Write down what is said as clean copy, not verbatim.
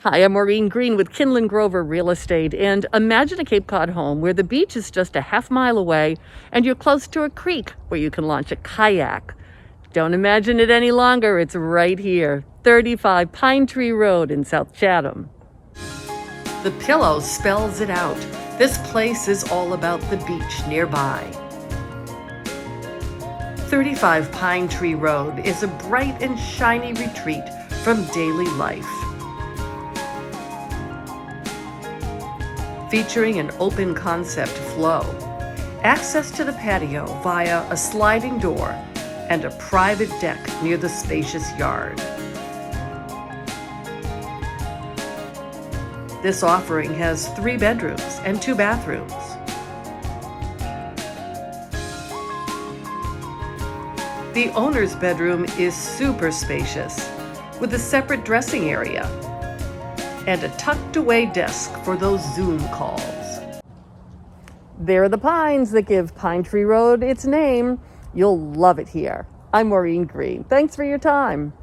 Hi, I'm Maureen Green with Kinlin Grover Real Estate, and imagine a Cape Cod home where the beach is just a half-mile away and you're close to a creek where you can launch a kayak. Don't imagine it any longer, it's right here, 35 Pine Tree Road in South Chatham. The pillow spells it out. This place is all about the beach nearby. 35 Pine Tree Road is a bright and shiny retreat from daily life. Featuring an open concept flow, access to the patio via a sliding door, and a private deck near the spacious yard. This offering has 3 bedrooms and 2 bathrooms. The owner's bedroom is super spacious, with a separate dressing area and a tucked-away desk for those Zoom calls. There are the pines that give Pine Tree Road its name. You'll love it here. I'm Maureen Green. Thanks for your time.